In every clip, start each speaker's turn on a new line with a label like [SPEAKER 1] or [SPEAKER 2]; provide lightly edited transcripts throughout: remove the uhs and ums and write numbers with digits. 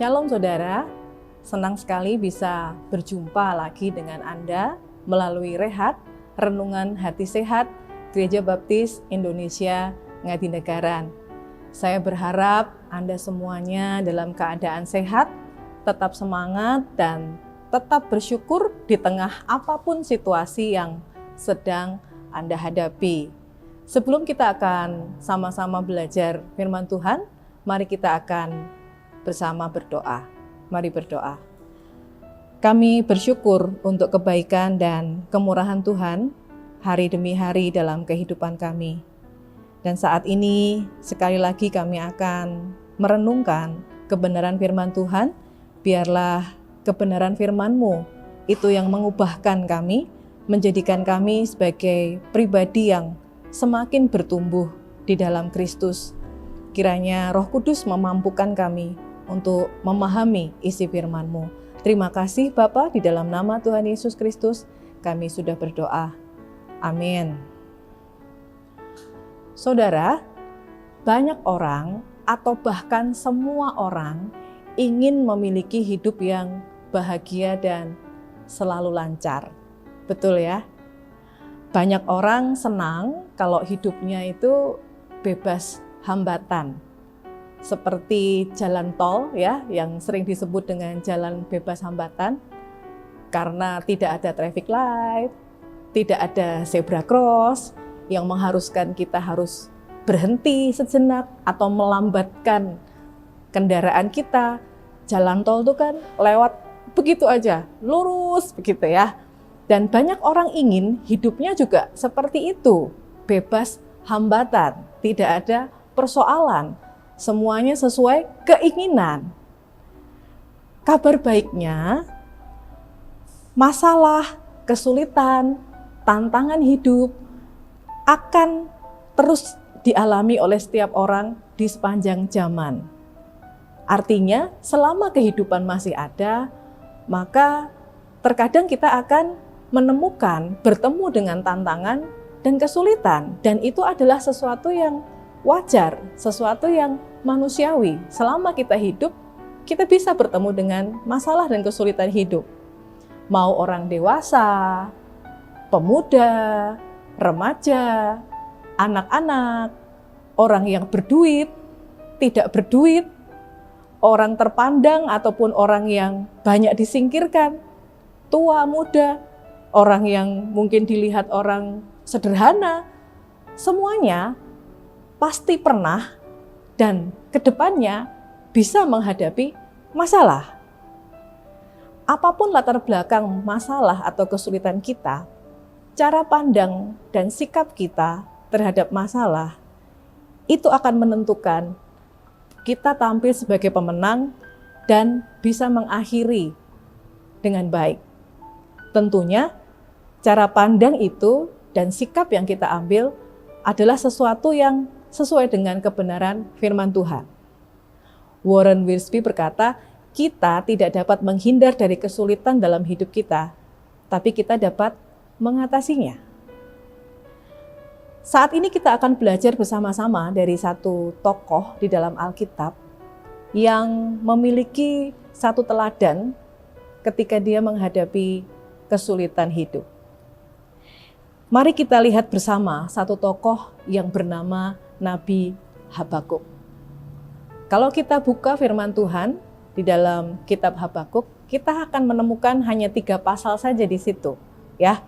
[SPEAKER 1] Shalom saudara, senang sekali bisa berjumpa lagi dengan Anda melalui Rehat, Renungan Hati Sehat, Gereja Baptis Indonesia Ngadinegara. Saya berharap Anda semuanya dalam keadaan sehat, tetap semangat dan tetap bersyukur di tengah apapun situasi yang sedang Anda hadapi. Sebelum kita akan sama-sama belajar firman Tuhan, mari kita akan bersama berdoa. Mari berdoa. Kami bersyukur untuk kebaikan dan kemurahan Tuhan hari demi hari dalam kehidupan kami. Dan saat ini sekali lagi kami akan merenungkan kebenaran firman Tuhan. Biarlah kebenaran firman-Mu itu yang mengubahkan kami, menjadikan kami sebagai pribadi yang semakin bertumbuh di dalam Kristus. Kiranya Roh Kudus memampukan kami untuk memahami isi firman-Mu. Terima kasih Bapa, di dalam nama Tuhan Yesus Kristus kami sudah berdoa. Amin. Saudara, banyak orang atau bahkan semua orang ingin memiliki hidup yang bahagia dan selalu lancar. Betul ya? Banyak orang senang kalau hidupnya itu bebas hambatan. Seperti jalan tol ya, yang sering disebut dengan jalan bebas hambatan, karena tidak ada traffic light, tidak ada zebra cross yang mengharuskan kita harus berhenti sejenak atau melambatkan kendaraan kita. Jalan tol itu kan lewat begitu aja, lurus begitu ya. Dan banyak orang ingin hidupnya juga seperti itu, bebas hambatan, tidak ada persoalan. Semuanya sesuai keinginan. Kabar baiknya, masalah, kesulitan, tantangan hidup akan terus dialami oleh setiap orang di sepanjang zaman. Artinya, selama kehidupan masih ada, maka terkadang kita akan menemukan, bertemu dengan tantangan dan kesulitan. Dan itu adalah sesuatu yang wajar, sesuatu yang manusiawi. Selama kita hidup, kita bisa bertemu dengan masalah dan kesulitan hidup. Mau orang dewasa, pemuda, remaja, anak-anak, orang yang berduit, tidak berduit, orang terpandang ataupun orang yang banyak disingkirkan, tua, muda, orang yang mungkin dilihat orang sederhana, semuanya pasti pernah dan kedepannya bisa menghadapi masalah. Apapun latar belakang masalah atau kesulitan kita, cara pandang dan sikap kita terhadap masalah itu akan menentukan kita tampil sebagai pemenang dan bisa mengakhiri dengan baik. Tentunya cara pandang itu dan sikap yang kita ambil adalah sesuatu yang sesuai dengan kebenaran firman Tuhan. Warren Wiersbe berkata, kita tidak dapat menghindar dari kesulitan dalam hidup kita, tapi kita dapat mengatasinya. Saat ini kita akan belajar bersama-sama dari satu tokoh di dalam Alkitab yang memiliki satu teladan ketika dia menghadapi kesulitan hidup. Mari kita lihat bersama satu tokoh yang bernama Nabi Habakuk. Kalau kita buka firman Tuhan di dalam kitab Habakuk, kita akan menemukan hanya 3 pasal saja di situ, ya.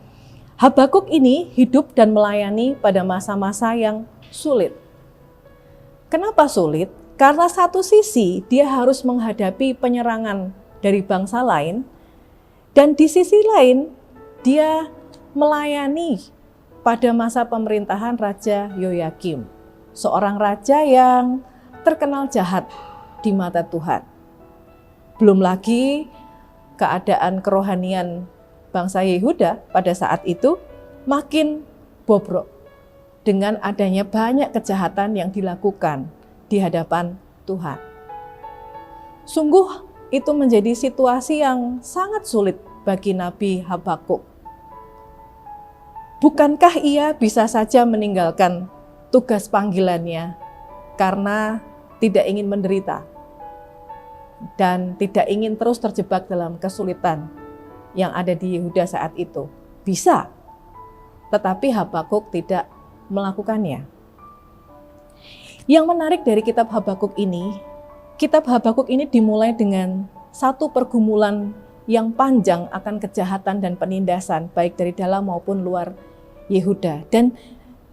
[SPEAKER 1] Habakuk ini hidup dan melayani pada masa-masa yang sulit. Kenapa sulit? Karena satu sisi dia harus menghadapi penyerangan dari bangsa lain, dan di sisi lain dia melayani pada masa pemerintahan Raja Yoyakim, seorang raja yang terkenal jahat di mata Tuhan. Belum lagi keadaan kerohanian bangsa Yehuda pada saat itu makin bobrok dengan adanya banyak kejahatan yang dilakukan di hadapan Tuhan. Sungguh itu menjadi situasi yang sangat sulit bagi Nabi Habakuk. Bukankah ia bisa saja meninggalkan tugas panggilannya karena tidak ingin menderita? dan tidak ingin terus terjebak dalam kesulitan yang ada di Yehuda saat itu? Bisa, tetapi Habakuk tidak melakukannya. Yang menarik dari kitab Habakuk ini dimulai dengan satu pergumulan yang panjang akan kejahatan dan penindasan baik dari dalam maupun luar Yehuda, dan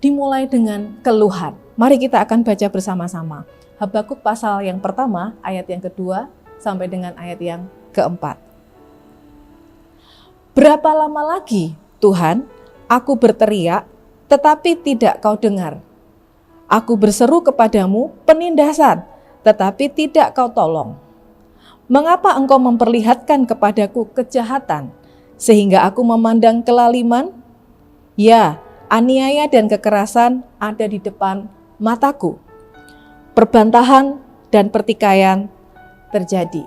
[SPEAKER 1] dimulai dengan keluhan. Mari kita akan baca bersama-sama Habakuk pasal yang pertama, ayat yang kedua sampai dengan ayat yang keempat. Berapa lama lagi, Tuhan, aku berteriak, tetapi tidak kau dengar. Aku berseru kepadamu penindasan, tetapi tidak kau tolong. Mengapa engkau memperlihatkan kepadaku kejahatan, sehingga aku memandang kelaliman? Ya, aniaya dan kekerasan ada di depan mataku. Perbantahan dan pertikaian terjadi.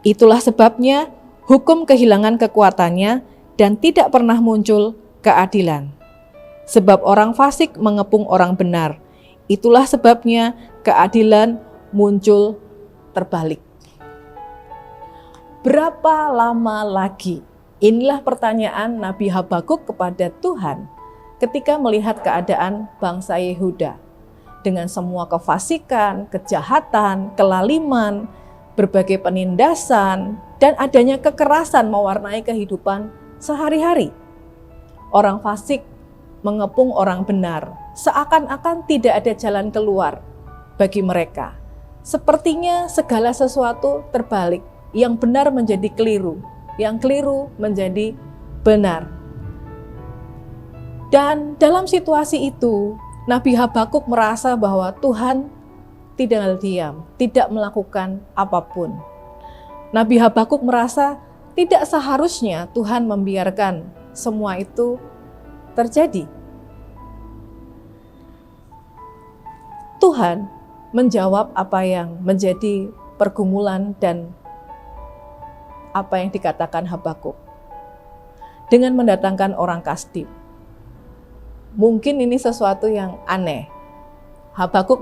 [SPEAKER 1] Itulah sebabnya hukum kehilangan kekuatannya dan tidak pernah muncul keadilan. Sebab orang fasik mengepung orang benar. Itulah sebabnya keadilan muncul terbalik. Berapa lama lagi? Inilah pertanyaan Nabi Habakuk kepada Tuhan ketika melihat keadaan bangsa Yehuda dengan semua kefasikan, kejahatan, kelaliman, berbagai penindasan, dan adanya kekerasan mewarnai kehidupan sehari-hari. Orang fasik mengepung orang benar, seakan-akan tidak ada jalan keluar bagi mereka. Sepertinya segala sesuatu terbalik, yang benar menjadi keliru, yang keliru menjadi benar. Dan dalam situasi itu, Nabi Habakuk merasa bahwa Tuhan tidak diam, tidak melakukan apapun. Nabi Habakuk merasa tidak seharusnya Tuhan membiarkan semua itu terjadi. Tuhan menjawab apa yang menjadi pergumulan dan apa yang dikatakan Habakuk dengan mendatangkan orang Kasdim. Mungkin ini sesuatu yang aneh. Habakuk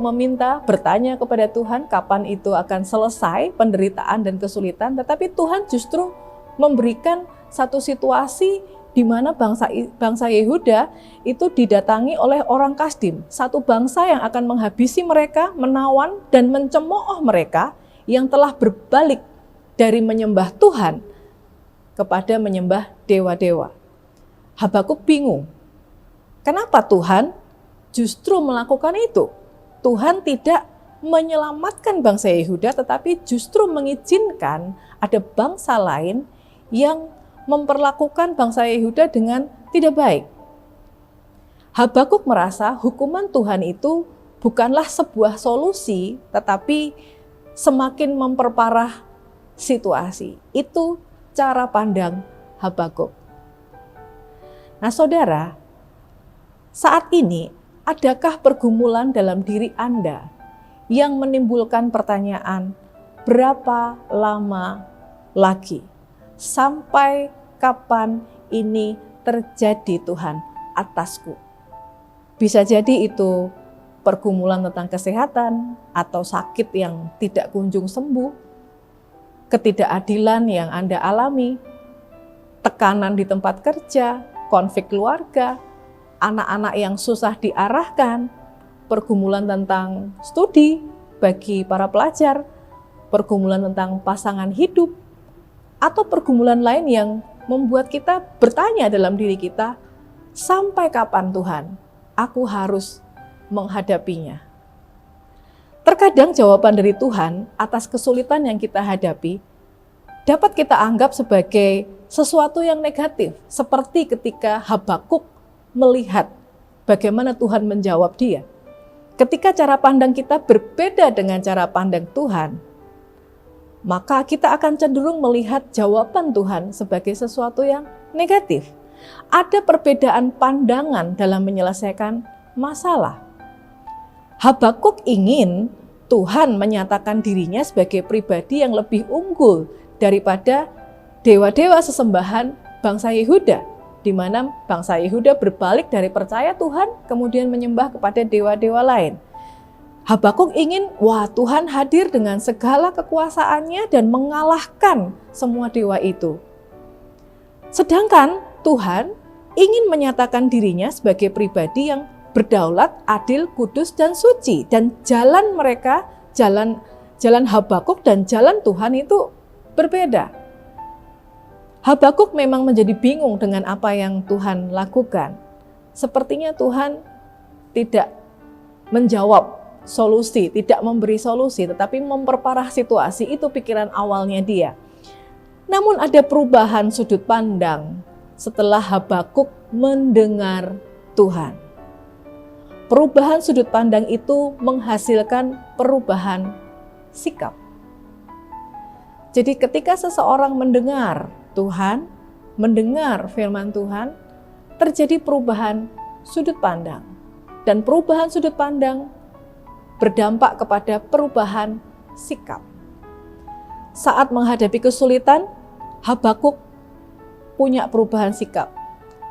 [SPEAKER 1] bertanya kepada Tuhan kapan itu akan selesai penderitaan dan kesulitan, tetapi Tuhan justru memberikan satu situasi di mana bangsa Yehuda itu didatangi oleh orang Kasdim, satu bangsa yang akan menghabisi mereka, menawan dan mencemooh mereka yang telah berbalik dari menyembah Tuhan kepada menyembah dewa-dewa. Habakuk bingung, kenapa Tuhan justru melakukan itu? Tuhan tidak menyelamatkan bangsa Yehuda, tetapi justru mengizinkan ada bangsa lain yang memperlakukan bangsa Yehuda dengan tidak baik. Habakuk merasa hukuman Tuhan itu bukanlah sebuah solusi, tetapi semakin memperparah situasi. Itu cara pandang Habakuk. Nah, saudara, saat ini adakah pergumulan dalam diri Anda yang menimbulkan pertanyaan, berapa lama lagi? Sampai kapan ini terjadi Tuhan atasku? Bisa jadi itu pergumulan tentang kesehatan atau sakit yang tidak kunjung sembuh, ketidakadilan yang Anda alami, tekanan di tempat kerja, konflik keluarga, anak-anak yang susah diarahkan, pergumulan tentang studi bagi para pelajar, pergumulan tentang pasangan hidup, atau pergumulan lain yang membuat kita bertanya dalam diri kita, sampai kapan Tuhan aku harus menghadapinya? Terkadang jawaban dari Tuhan atas kesulitan yang kita hadapi dapat kita anggap sebagai sesuatu yang negatif, seperti ketika Habakuk melihat bagaimana Tuhan menjawab dia. Ketika cara pandang kita berbeda dengan cara pandang Tuhan, maka kita akan cenderung melihat jawaban Tuhan sebagai sesuatu yang negatif. Ada perbedaan pandangan dalam menyelesaikan masalah. Habakuk ingin Tuhan menyatakan dirinya sebagai pribadi yang lebih unggul daripada dewa-dewa sesembahan bangsa Yehuda, di mana bangsa Yehuda berbalik dari percaya Tuhan kemudian menyembah kepada dewa-dewa lain. Habakuk ingin, Tuhan hadir dengan segala kekuasaannya dan mengalahkan semua dewa itu. Sedangkan Tuhan ingin menyatakan dirinya sebagai pribadi yang berdaulat, adil, kudus, dan suci. Dan jalan mereka, jalan Habakuk dan jalan Tuhan itu berbeda. Habakuk memang menjadi bingung dengan apa yang Tuhan lakukan. Sepertinya Tuhan tidak menjawab solusi, tidak memberi solusi, tetapi memperparah situasi. Itu pikiran awalnya dia. Namun ada perubahan sudut pandang setelah Habakuk mendengar Tuhan. Perubahan sudut pandang itu menghasilkan perubahan sikap. Jadi ketika seseorang mendengar Tuhan, mendengar firman Tuhan, terjadi perubahan sudut pandang. Dan perubahan sudut pandang berdampak kepada perubahan sikap. Saat menghadapi kesulitan, Habakuk punya perubahan sikap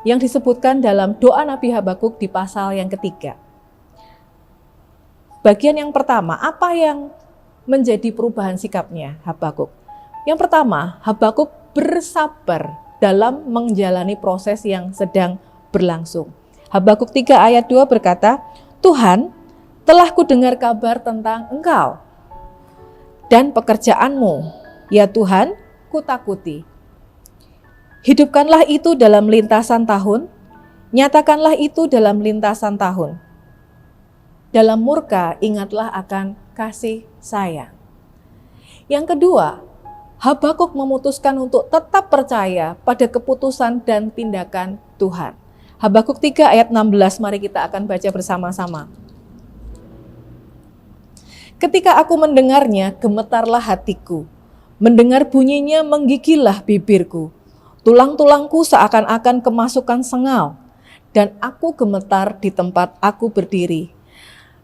[SPEAKER 1] yang disebutkan dalam doa Nabi Habakuk di pasal yang ketiga. Bagian yang pertama, apa yang menjadi perubahan sikapnya Habakuk? Yang pertama, Habakuk bersabar dalam menjalani proses yang sedang berlangsung. Habakuk 3 ayat 2 berkata, Tuhan, telah kudengar kabar tentang Engkau dan pekerjaanmu, ya Tuhan, kutakuti. Hidupkanlah itu dalam lintasan tahun, nyatakanlah itu dalam lintasan tahun. Dalam murka ingatlah akan kasih sayang. Yang kedua, Habakuk memutuskan untuk tetap percaya pada keputusan dan tindakan Tuhan. Habakuk 3 ayat 16, mari kita akan baca bersama-sama. Ketika aku mendengarnya, gemetarlah hatiku. Mendengar bunyinya, menggigillah bibirku. Tulang-tulangku seakan-akan kemasukan sengal, dan aku gemetar di tempat aku berdiri.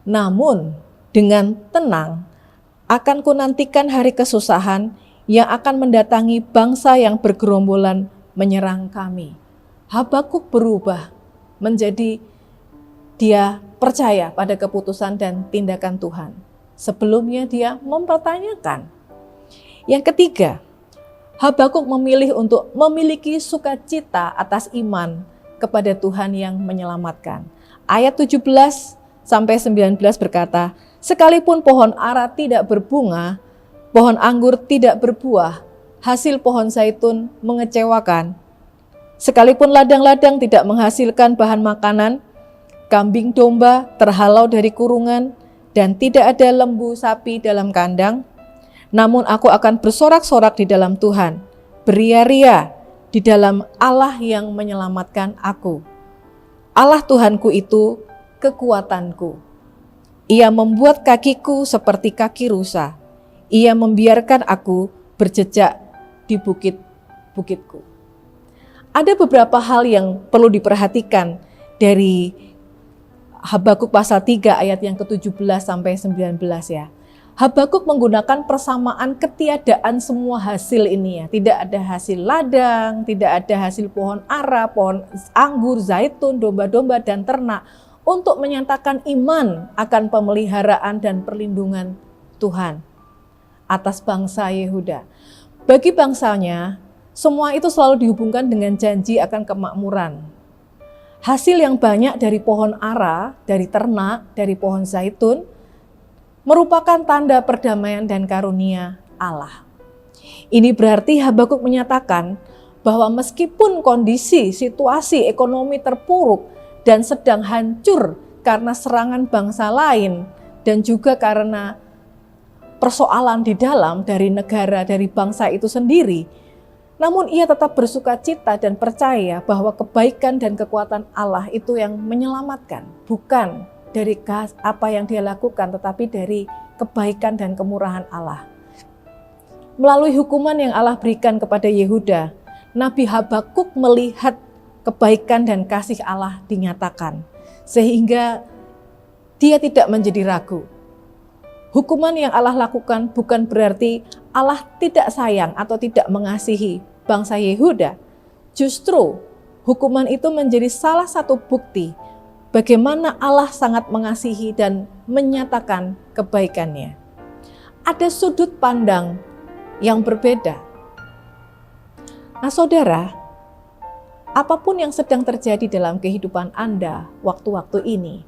[SPEAKER 1] Namun, dengan tenang, akan kunantikan hari kesusahan yang akan mendatangi bangsa yang bergerombolan menyerang kami. Habakuk berubah menjadi dia percaya pada keputusan dan tindakan Tuhan. Sebelumnya dia mempertanyakan. Yang ketiga, Habakuk memilih untuk memiliki sukacita atas iman kepada Tuhan yang menyelamatkan. Ayat 17 sampai 19 berkata, sekalipun pohon ara tidak berbunga, pohon anggur tidak berbuah, hasil pohon zaitun mengecewakan. Sekalipun ladang-ladang tidak menghasilkan bahan makanan, kambing domba terhalau dari kurungan, dan tidak ada lembu sapi dalam kandang, namun aku akan bersorak-sorak di dalam Tuhan, beria-ria di dalam Allah yang menyelamatkan aku. Allah Tuhanku itu kekuatanku. Ia membuat kakiku seperti kaki rusa. Ia membiarkan aku berjejak di bukit-bukitku. Ada beberapa hal yang perlu diperhatikan dari Habakuk pasal 3 ayat yang ke-17 sampai 19 ya. Habakuk menggunakan persamaan ketiadaan semua hasil ini ya. Tidak ada hasil ladang, tidak ada hasil pohon ara, pohon anggur, zaitun, domba-domba dan ternak untuk menyatakan iman akan pemeliharaan dan perlindungan Tuhan atas bangsa Yehuda. Bagi bangsanya, semua itu selalu dihubungkan dengan janji akan kemakmuran. Hasil yang banyak dari pohon ara, dari ternak, dari pohon zaitun, merupakan tanda perdamaian dan karunia Allah. Ini berarti Habakuk menyatakan bahwa meskipun kondisi, situasi ekonomi terpuruk dan sedang hancur karena serangan bangsa lain dan juga karena persoalan di dalam dari negara, dari bangsa itu sendiri, namun ia tetap bersukacita dan percaya bahwa kebaikan dan kekuatan Allah itu yang menyelamatkan, bukan dari apa yang dia lakukan, tetapi dari kebaikan dan kemurahan Allah. Melalui hukuman yang Allah berikan kepada Yehuda, Nabi Habakuk melihat kebaikan dan kasih Allah dinyatakan, sehingga dia tidak menjadi ragu. Hukuman yang Allah lakukan bukan berarti Allah tidak sayang atau tidak mengasihi bangsa Yehuda. Justru hukuman itu menjadi salah satu bukti bagaimana Allah sangat mengasihi dan menyatakan kebaikannya. Ada sudut pandang yang berbeda. Nah saudara, apapun yang sedang terjadi dalam kehidupan Anda waktu-waktu ini,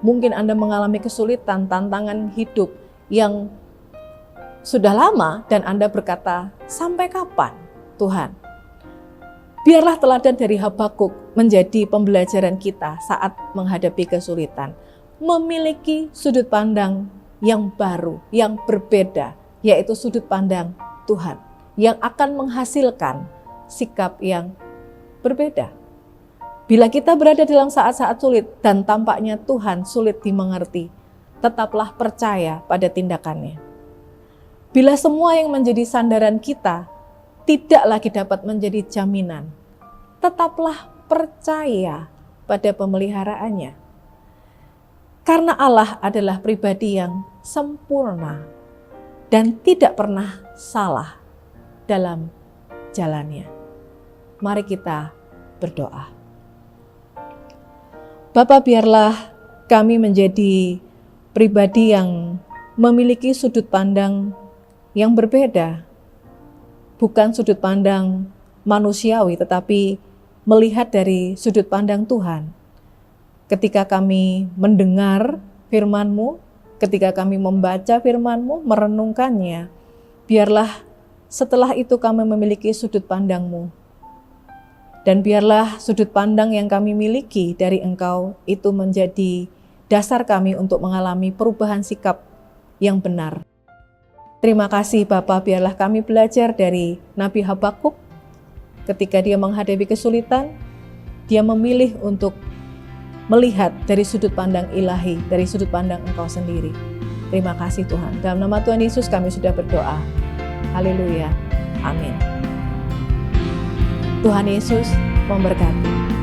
[SPEAKER 1] mungkin Anda mengalami kesulitan, tantangan hidup yang sudah lama dan Anda berkata, sampai kapan Tuhan? Biarlah teladan dari Habakuk menjadi pembelajaran kita saat menghadapi kesulitan. Memiliki sudut pandang yang baru, yang berbeda, yaitu sudut pandang Tuhan, yang akan menghasilkan sikap yang berbeda. Bila kita berada dalam saat-saat sulit dan tampaknya Tuhan sulit dimengerti, tetaplah percaya pada tindakannya. Bila semua yang menjadi sandaran kita tidak lagi dapat menjadi jaminan, tetaplah percaya pada pemeliharaannya. Karena Allah adalah pribadi yang sempurna dan tidak pernah salah dalam jalannya. Mari kita berdoa. Bapa, biarlah kami menjadi pribadi yang memiliki sudut pandang yang berbeda. Bukan sudut pandang manusiawi, tetapi melihat dari sudut pandang Tuhan. Ketika kami mendengar firman-Mu, ketika kami membaca firman-Mu, merenungkannya, biarlah setelah itu kami memiliki sudut pandang-Mu. Dan biarlah sudut pandang yang kami miliki dari Engkau itu menjadi dasar kami untuk mengalami perubahan sikap yang benar. Terima kasih Bapa, biarlah kami belajar dari Nabi Habakuk. Ketika dia menghadapi kesulitan, dia memilih untuk melihat dari sudut pandang ilahi, dari sudut pandang Engkau sendiri. Terima kasih Tuhan. Dalam nama Tuhan Yesus kami sudah berdoa. Haleluya. Amin. Tuhan Yesus memberkati.